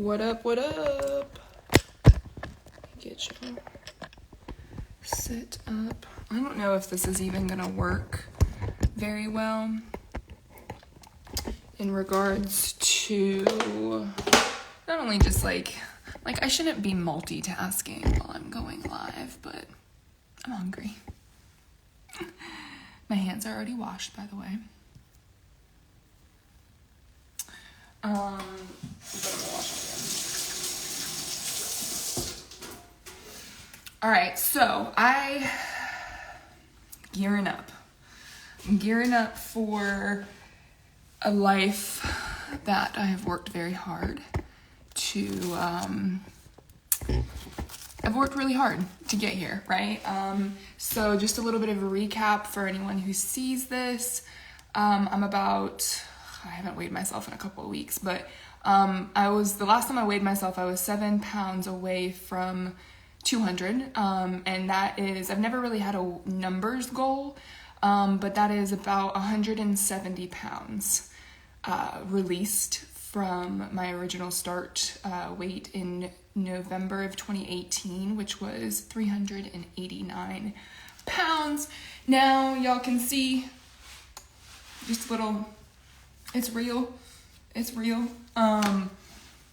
What up, what up? Get you set up. I don't know if this is even gonna work very well in regards to not only just like I shouldn't be multitasking while I'm going live, but I'm hungry. My hands are already washed, by the way. But I'm gonna wash them again. All right, so I'm gearing up. I'm gearing up for a life that I have worked very hard to, I've worked really hard to get here, right? So just a little bit of a recap for anyone who sees this. I haven't weighed myself in a couple of weeks, but the last time I weighed myself, I was 7 pounds away from 200. And that is, I've never really had a numbers goal, but that is about 170 pounds released from my original start weight in November of 2018, which was 389 pounds. Now y'all can see just a little, it's real.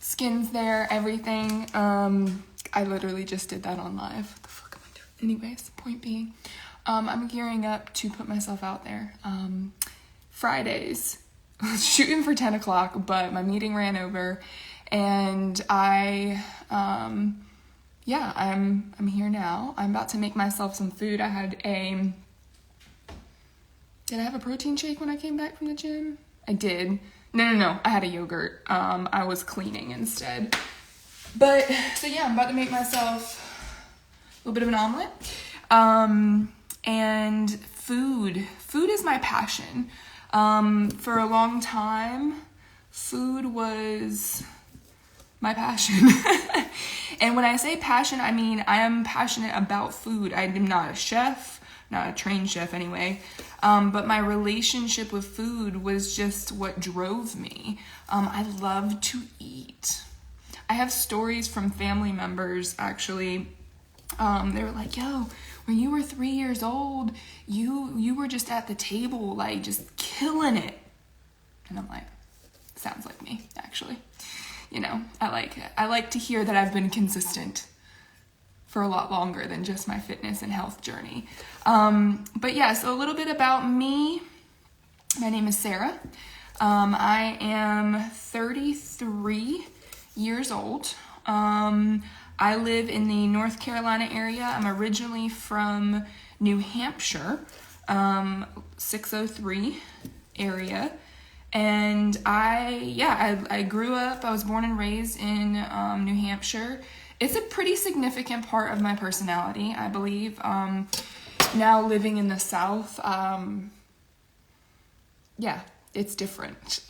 Skin's there, everything. I literally just did that on live. What the fuck am I doing? Anyways, point being, I'm gearing up to put myself out there. Fridays, shooting for 10 o'clock, but my meeting ran over, and I'm here now. I'm about to make myself some food. Did I have a protein shake when I came back from the gym? I did. No. I had a yogurt. I was cleaning instead. But, so yeah, I'm about to make myself a little bit of an omelet. And food is my passion. For a long time, food was my passion. And when I say passion, I mean I am passionate about food. I am not a chef, not a trained chef anyway, but my relationship with food was just what drove me. I love to eat. I have stories from family members, actually. They were like, yo, when you were 3 years old, you were just at the table, like, just killing it. And I'm like, sounds like me, actually. You know, I like to hear that I've been consistent for a lot longer than just my fitness and health journey. But yeah, so a little bit about me. My name is Sara. I am 33 years old. I live in the North Carolina area. I'm originally from New Hampshire, 603 area. And I grew up, I was born and raised in New Hampshire. It's a pretty significant part of my personality, I believe. Now living in the South, it's different.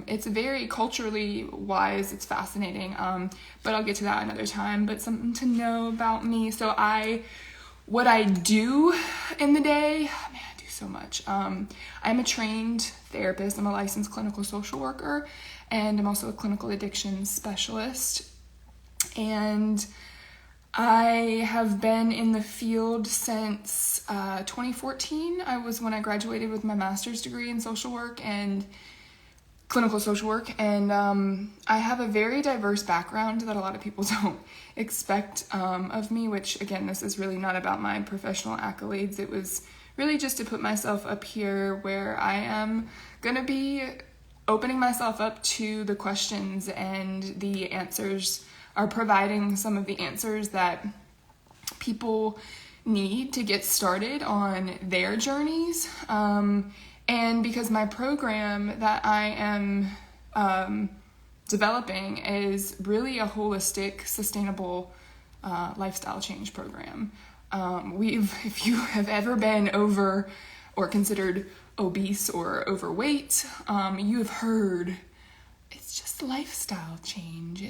It's very culturally wise, it's fascinating, but I'll get to that another time. But something to know about me. So what I do in the day, man, I do so much. I'm a trained therapist. I'm a licensed clinical social worker, and I'm also a clinical addiction specialist. And I have been in the field since 2014. I was when I graduated with my master's degree in social work and clinical social work. And I have a very diverse background that a lot of people don't expect of me, which, again, this is really not about my professional accolades. It was really just to put myself up here where I am going to be opening myself up to the questions and the answers, are providing some of the answers that people need to get started on their journeys. And because my program that I am developing is really a holistic, sustainable lifestyle change program. If you have ever been over or considered obese or overweight, you have heard it's just lifestyle change.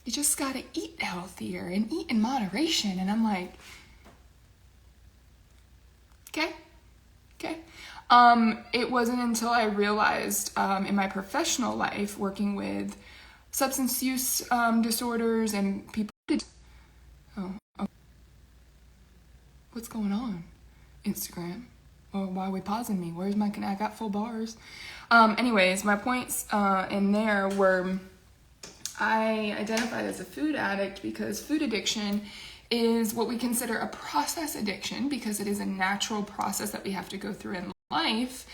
You just gotta eat healthier and eat in moderation. And I'm like, okay. It wasn't until I realized in my professional life, working with substance use disorders and people. Oh, what's going on? Instagram. Oh, why are we pausing me? Where's my, I got full bars. Anyways, my points in there were, I identified as a food addict because food addiction is what we consider a process addiction because it is a natural process that we have to go through in life.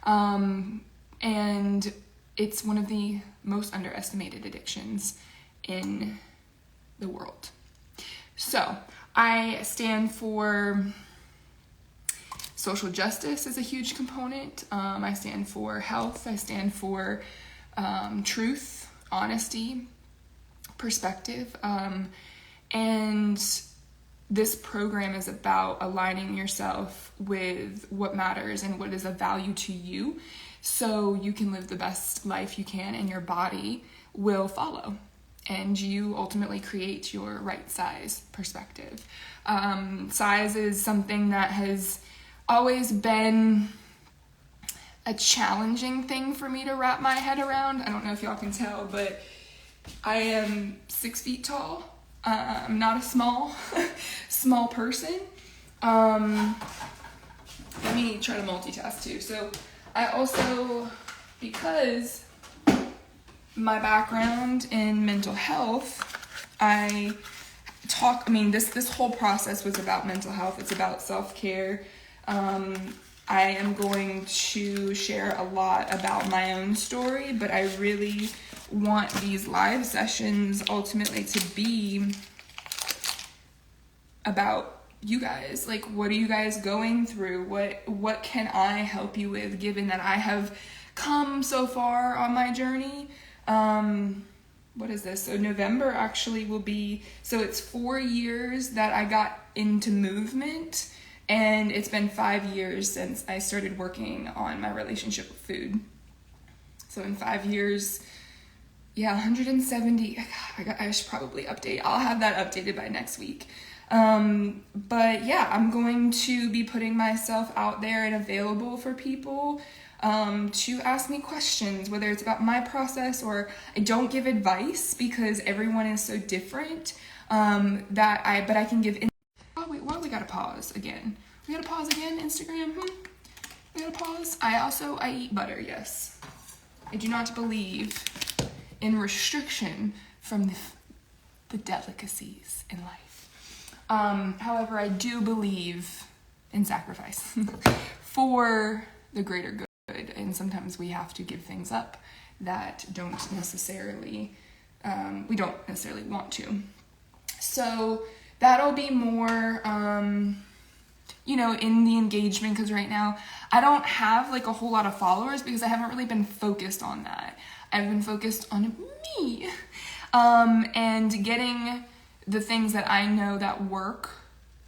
And it's one of the most underestimated addictions in the world. So I stand for social justice is a huge component. I stand for health. I stand for truth, honesty, perspective. And this program is about aligning yourself with what matters and what is of value to you so you can live the best life you can and your body will follow. And you ultimately create your right size perspective. Size is something that has always been a challenging thing for me to wrap my head around. I don't know if y'all can tell, but I am 6 feet tall. I'm not a small person. Let me try to multitask too. So I also, because my background in mental health, this whole process was about mental health. It's about self-care. I am going to share a lot about my own story, but I really want these live sessions ultimately to be about you guys. Like, what are you guys going through? What can I help you with, given that I have come so far on my journey? What is this? So November actually will be, so it's 4 years that I got into movement, and it's been 5 years since I started working on my relationship with food. So in 5 years, 170, I should probably update. I'll have that updated by next week. But yeah, I'm going to be putting myself out there and available for people to ask me questions, whether it's about my process or I don't give advice because everyone is so different, but I can give. Why we gotta pause again? We gotta pause again, Instagram? We gotta pause? I eat butter, yes. I do not believe in restriction from the delicacies in life. However, I do believe in sacrifice for the greater good. And sometimes we have to give things up that we don't necessarily want to. So that'll be more, in the engagement, because right now I don't have like a whole lot of followers because I haven't really been focused on that. I've been focused on me, and getting the things that I know that work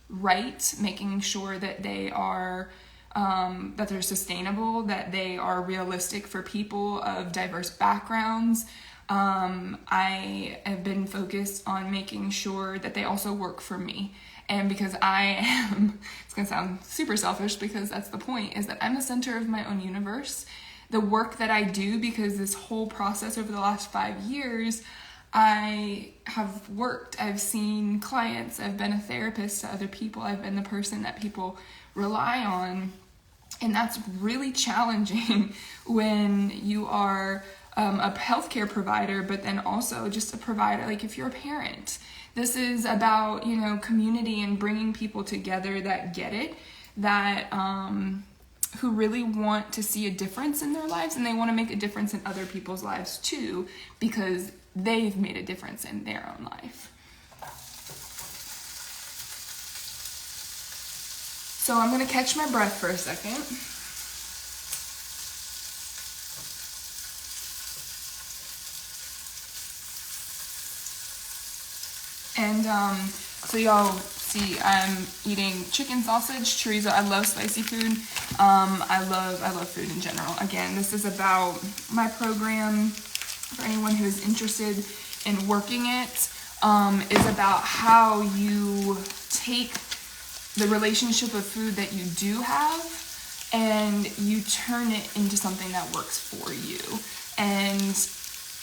right, making sure that they are that they're sustainable, that they are realistic for people of diverse backgrounds. I have been focused on making sure that they also work for me. And because it's going to sound super selfish because that's the point, is that I'm the center of my own universe. The work that I do, because this whole process over the last 5 years, I have worked, I've seen clients, I've been a therapist to other people, I've been the person that people rely on. And that's really challenging when you are a healthcare provider, but then also just a provider, like if you're a parent. This is about, community and bringing people together that get it, that who really want to see a difference in their lives, and they want to make a difference in other people's lives too, because they've made a difference in their own life. So I'm going to catch my breath for a second. And so y'all see I'm eating chicken sausage, chorizo. I love spicy food. I love food in general. Again, this is about my program for anyone who is interested in working it. Is about how you take the relationship of food that you do have and you turn it into something that works for you. And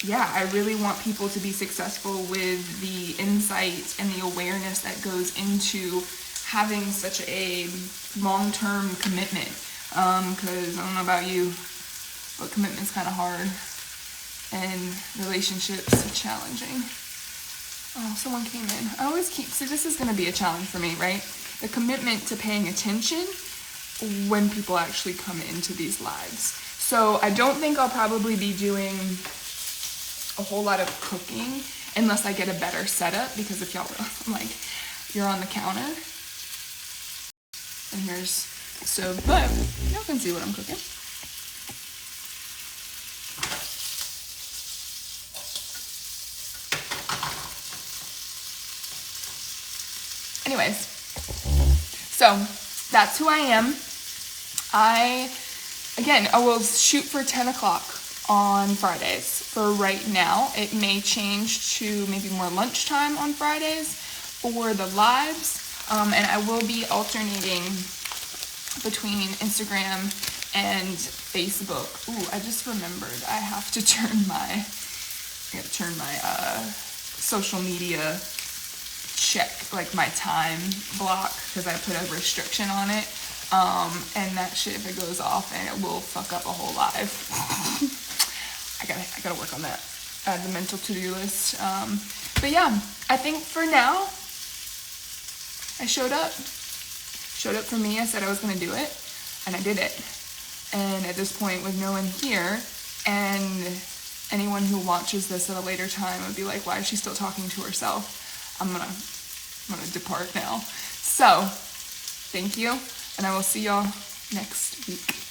yeah, I really want people to be successful with the insight and the awareness that goes into having such a long-term commitment. Because I don't know about you, but commitment's kind of hard and relationships are challenging. Oh, someone came in. So this is going to be a challenge for me, right? The commitment to paying attention when people actually come into these lives. So I don't think I'll probably be doing a whole lot of cooking unless I get a better setup, because if y'all like, you're on the counter and here's the stove, but y'all can see what I'm cooking. Anyways, so that's who I am. I will shoot for 10 o'clock on Fridays. For right now, it may change to maybe more lunchtime on Fridays for the lives. And I will be alternating between Instagram and Facebook. Ooh, I just remembered I have to turn my social media check, like my time block, because I put a restriction on it. And that shit, if it goes off, and it will fuck up a whole live. I gotta work on that. Add the mental to-do list. But yeah, I think for now, I showed up for me. I said I was gonna do it, and I did it. And at this point, with no one here, and anyone who watches this at a later time would be like, why is she still talking to herself? I'm gonna depart now. So, thank you, and I will see y'all next week.